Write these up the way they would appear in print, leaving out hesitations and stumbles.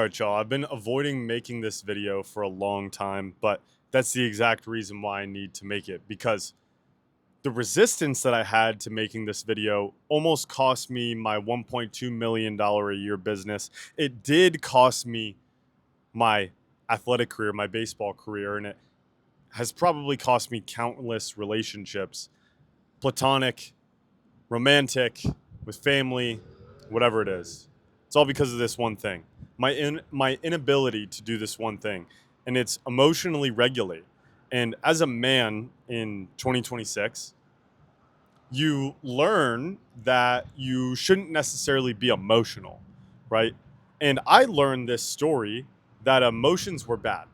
All right, y'all. I've been avoiding making this video for a long time, but that's the exact reason why I need to make it, because the resistance that I had to making this video almost cost me my $1.2 million a year business. It did cost me my athletic career, my baseball career, and it has probably cost me countless relationships, platonic, romantic, with family, whatever it is. It's all because of this one thing. My inability to do this one thing, and it's emotionally regulate. And as a man in 2026, you learn that you shouldn't necessarily be emotional, right? And I learned this story that emotions were bad.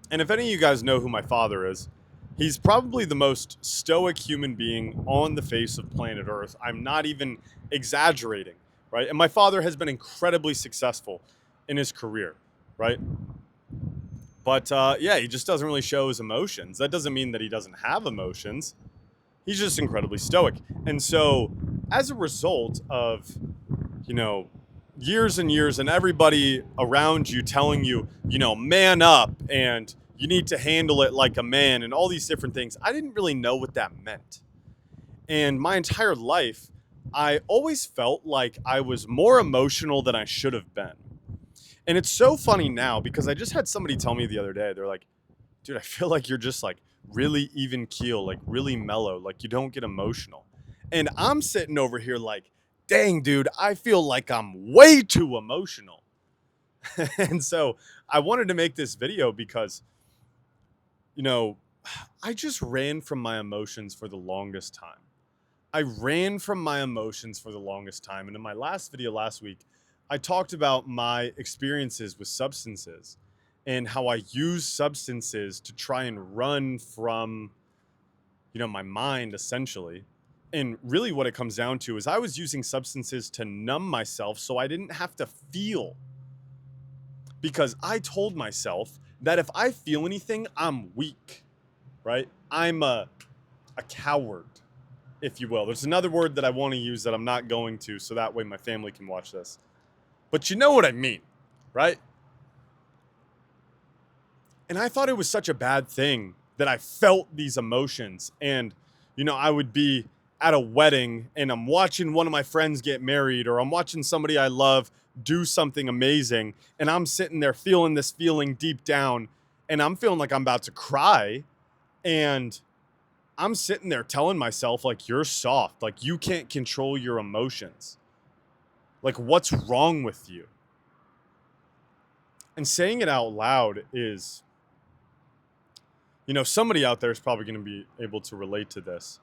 And if any of you guys know who my father is, he's probably the most stoic human being on the face of planet Earth. I'm not even exaggerating, right? And my father has been incredibly successful in his career, right? But yeah, he just doesn't really show his emotions. That doesn't mean that he doesn't have emotions. He's just incredibly stoic. And so, as a result of, you know, years and years and everybody around you telling you, man up and you need to handle it like a man and all these different things, I didn't really know what that meant. And my entire life, I always felt like I was more emotional than I should have been. And it's so funny now because I just had somebody tell me the other day, they're like, dude, I feel like you're just like really even keel, like really mellow, like you don't get emotional. And I'm sitting over here like, dang, dude, I feel like I'm way too emotional. And so I wanted to make this video because, you know, I just ran from my emotions for the longest time. I ran from my emotions for the longest time. And in my last video last week, I talked about my experiences with substances and how I use substances to try and run from, my mind essentially. And really what it comes down to is I was using substances to numb myself so I didn't have to feel. Because I told myself that if I feel anything, I'm weak, right? I'm a coward, if you will. There's another word that I want to use that I'm not going to, so that way my family can watch this. But you know what I mean, right? And I thought it was such a bad thing that I felt these emotions. And, I would be at a wedding and I'm watching one of my friends get married, or I'm watching somebody I love do something amazing. And I'm sitting there feeling this feeling deep down, and I'm feeling like I'm about to cry. And I'm sitting there telling myself, like, you're soft. Like, you can't control your emotions. Like, what's wrong with you? And saying it out loud is, somebody out there is probably going to be able to relate to this.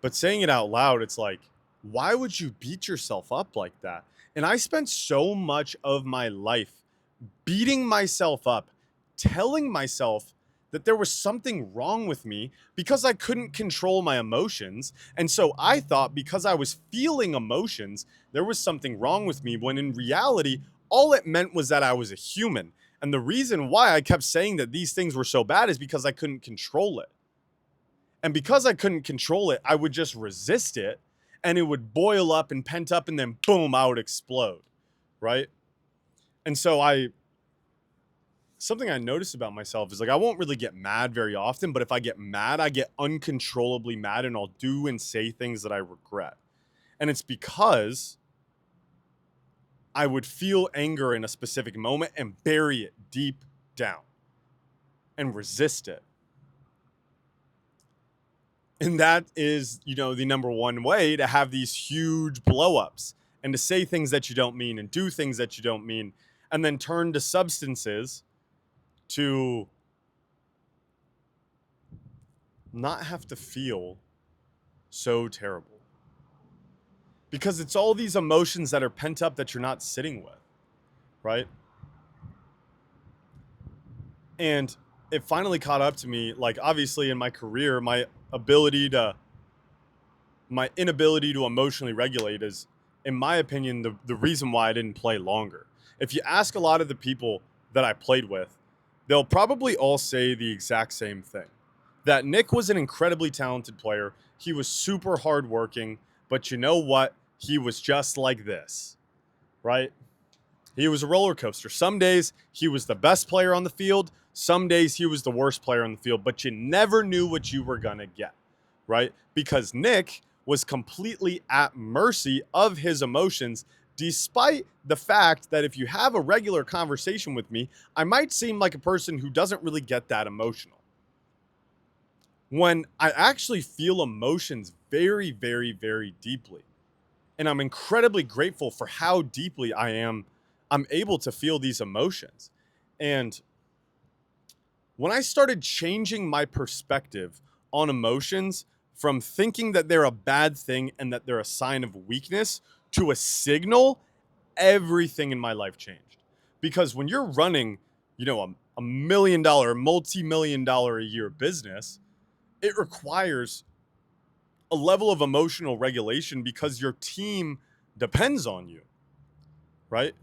But saying it out loud, it's like, why would you beat yourself up like that? And I spent so much of my life beating myself up, telling myself that there was something wrong with me because I couldn't control my emotions. And so I thought because I was feeling emotions, there was something wrong with me, when in reality, all it meant was that I was a human. And the reason why I kept saying that these things were so bad is because I couldn't control it. And because I couldn't control it, I would just resist it, and it would boil up and pent up, and then boom, I would explode, right? And so something I noticed about myself is, like, I won't really get mad very often, but if I get mad, I get uncontrollably mad, and I'll do and say things that I regret. And it's because I would feel anger in a specific moment and bury it deep down and resist it. And that is, the number one way to have these huge blowups, and to say things that you don't mean and do things that you don't mean, and then turn to substances to not have to feel so terrible. Because it's all these emotions that are pent up that you're not sitting with, right? And it finally caught up to me, like, obviously in my career, my inability to emotionally regulate is, in my opinion, the reason why I didn't play longer. If you ask a lot of the people that I played with, they'll probably all say the exact same thing. That Nick was an incredibly talented player. He was super hardworking, but you know what? He was just like this, right? He was a roller coaster. Some days he was the best player on the field. Some days he was the worst player on the field, but you never knew what you were going to get, right? Because Nick was completely at mercy of his emotions, despite the fact that if you have a regular conversation with me, I might seem like a person who doesn't really get that emotional. When I actually feel emotions very, very, very deeply, and I'm incredibly grateful for how deeply I'm able to feel these emotions. And when I started changing my perspective on emotions from thinking that they're a bad thing and that they're a sign of weakness to a signal, everything in my life changed. Because when you're running, a $1 million, multi-million dollar a year business, it requires a level of emotional regulation because your team depends on you, right?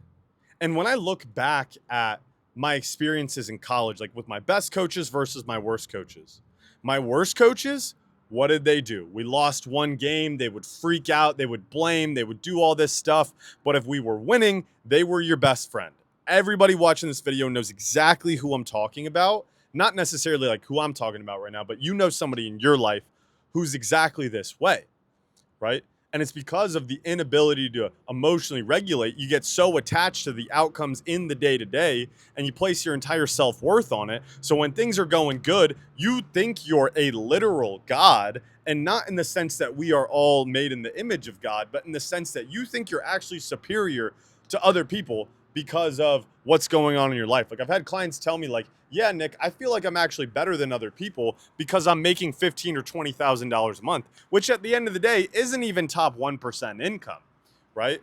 And when I look back at my experiences in college, like with my best coaches versus my worst coaches, my worst coaches, what did they do? We lost one game. They would freak out. They would blame. They would do all this stuff. But if we were winning, they were your best friend. Everybody watching this video knows exactly who I'm talking about. Not necessarily like who I'm talking about right now, but you know somebody in your life who's exactly this way, right? And it's because of the inability to emotionally regulate. You get so attached to the outcomes in the day to day and you place your entire self-worth on it. So when things are going good, you think you're a literal God, and not in the sense that we are all made in the image of God, but in the sense that you think you're actually superior to other people because of what's going on in your life. Like I've had clients tell me like, yeah, Nick, I feel like I'm actually better than other people because I'm making $15,000 or $20,000 a month, which at the end of the day isn't even top 1% income, right?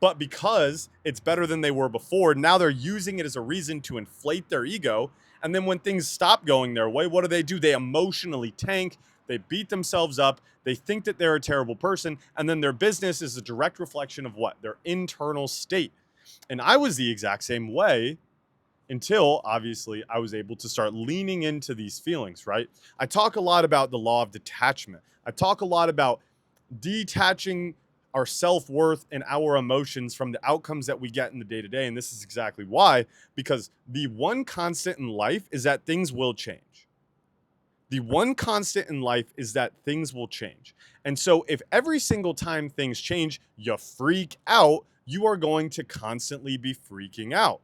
But because it's better than they were before, now they're using it as a reason to inflate their ego. And then when things stop going their way, what do? They emotionally tank. They beat themselves up. They think that they're a terrible person. And then their business is a direct reflection of what? Their internal state. And I was the exact same way until obviously I was able to start leaning into these feelings, right? I talk a lot about the law of detachment. I talk a lot about detaching our self-worth and our emotions from the outcomes that we get in the day-to-day. And this is exactly why, because the one constant in life is that things will change. The one constant in life is that things will change. And so if every single time things change, you freak out, you are going to constantly be freaking out.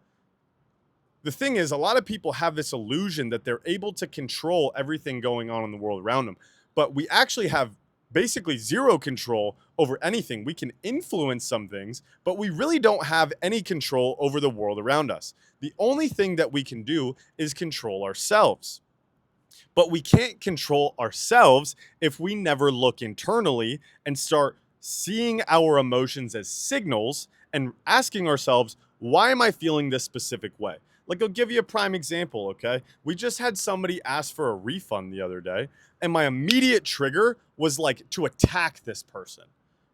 The thing is, a lot of people have this illusion that they're able to control everything going on in the world around them. But we actually have basically zero control over anything. We can influence some things, but we really don't have any control over the world around us. The only thing that we can do is control ourselves. But we can't control ourselves if we never look internally and start seeing our emotions as signals and asking ourselves, why am I feeling this specific way? Like, I'll give you a prime example, okay? We just had somebody ask for a refund the other day, and my immediate trigger was like to attack this person,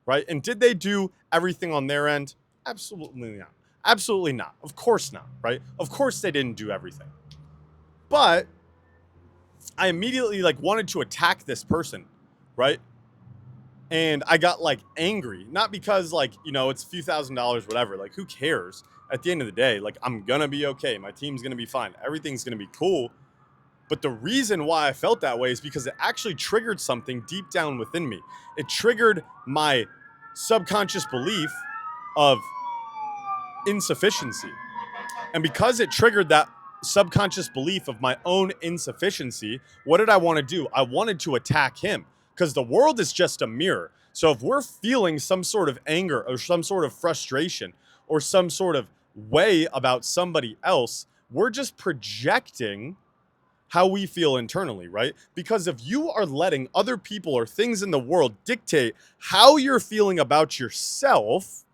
right? And did they do everything on their end? Absolutely not. Absolutely not. Of course not, right? Of course they didn't do everything. But I immediately like wanted to attack this person, right? And I got like angry, not because like, it's a few $1,000s, whatever. Like, who cares? At the end of the day, like, I'm gonna be okay. My team's gonna be fine. Everything's gonna be cool. But the reason why I felt that way is because it actually triggered something deep down within me. It triggered my subconscious belief of insufficiency. And because it triggered that subconscious belief of my own insufficiency, what did I want to do? I wanted to attack him because the world is just a mirror. So if we're feeling some sort of anger or some sort of frustration or some sort of way about somebody else, we're just projecting how we feel internally, right? Because if you are letting other people or things in the world dictate how you're feeling about yourself,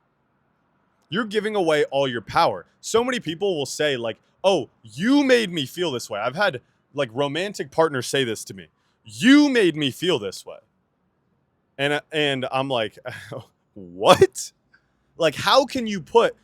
you're giving away all your power. So many people will say like, oh, you made me feel this way. I've had like romantic partners say this to me. You made me feel this way. And I'm like, what? Like, how can you put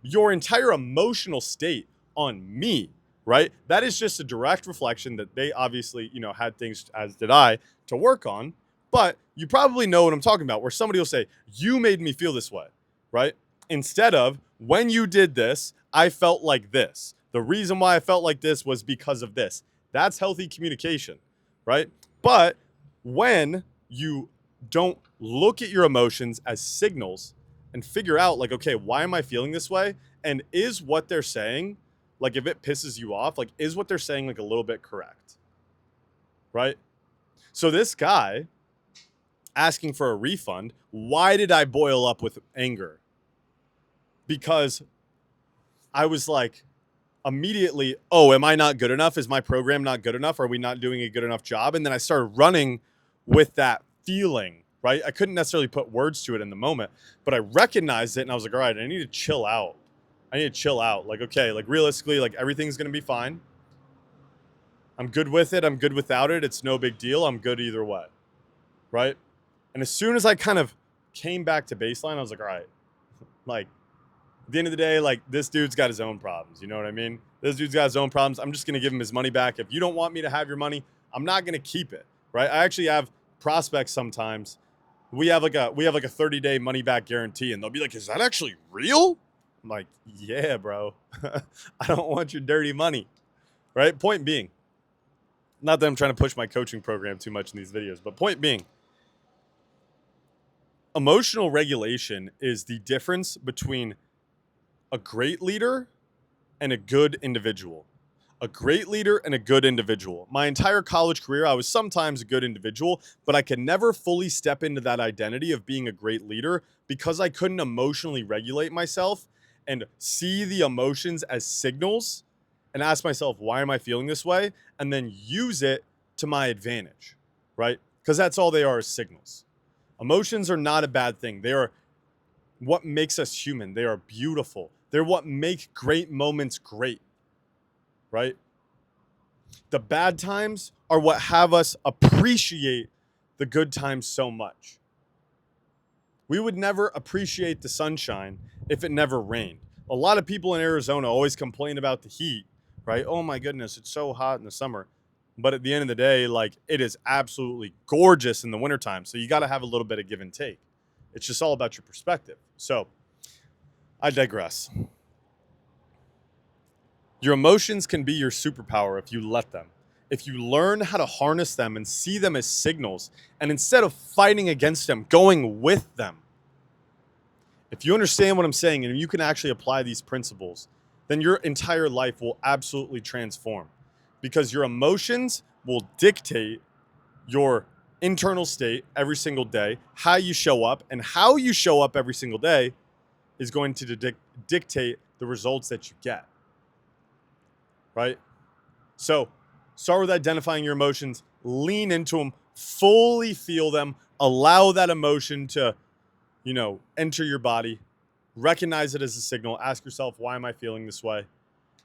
your entire emotional state on me, right? That is just a direct reflection that they obviously, had things, as did I, to work on. But you probably know what I'm talking about, where somebody will say, you made me feel this way, right? Instead of, when you did this, I felt like this. The reason why I felt like this was because of this. That's healthy communication, right? But when you don't look at your emotions as signals and figure out, like, okay, why am I feeling this way? And is what they're saying, like, if it pisses you off, like, is what they're saying, like, a little bit correct, right? So this guy asking for a refund, why did I boil up with anger? Because I was like, immediately, oh, am I not good enough? Is my program not good enough? Are we not doing a good enough job? And then I started running with that feeling, right? I couldn't necessarily put words to it in the moment, but I recognized it and I was like, all right, I need to chill out. I need to chill out. Like, okay, like realistically, like everything's going to be fine. I'm good with it. I'm good without it. It's no big deal. I'm good either way, right? And as soon as I kind of came back to baseline, I was like, all right, like, at the end of the day, like, this dude's got his own problems. You know what I mean? This dude's got his own problems. I'm just going to give him his money back. If you don't want me to have your money, I'm not going to keep it, right? I actually have prospects sometimes. We have like a 30-day money back guarantee, and they'll be like, is that actually real? I'm like, yeah, bro. I don't want your dirty money, right? Point being, not that I'm trying to push my coaching program too much in these videos, but point being, emotional regulation is the difference between a great leader and a good individual. A great leader and a good individual. My entire college career, I was sometimes a good individual, but I could never fully step into that identity of being a great leader because I couldn't emotionally regulate myself and see the emotions as signals and ask myself, why am I feeling this way? And then use it to my advantage, right? Because that's all they are, is signals. Emotions are not a bad thing. They are what makes us human. They are beautiful. They're what make great moments great, right? The bad times are what have us appreciate the good times so much. We would never appreciate the sunshine if it never rained. A lot of people in Arizona always complain about the heat, right? Oh my goodness, it's so hot in the summer. But at the end of the day, like, it is absolutely gorgeous in the wintertime. So you got to have a little bit of give and take. It's just all about your perspective. So I digress. Your emotions can be your superpower if you let them. If you learn how to harness them and see them as signals, and instead of fighting against them, going with them. If you understand what I'm saying and you can actually apply these principles, then your entire life will absolutely transform, because your emotions will dictate your internal state every single day, how you show up, and how you show up every single day is going to dictate the results that you get, right? So start with identifying your emotions, lean into them, fully feel them, allow that emotion to, enter your body, recognize it as a signal, ask yourself, why am I feeling this way?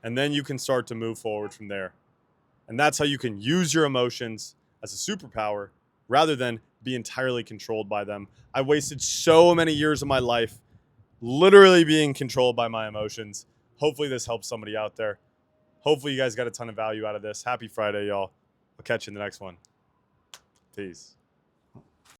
And then you can start to move forward from there. And that's how you can use your emotions as a superpower rather than be entirely controlled by them. I wasted so many years of my life literally being controlled by my emotions. Hopefully this helps somebody out there. Hopefully you guys got a ton of value out of this. Happy Friday, y'all. I'll catch you in the next one. Peace.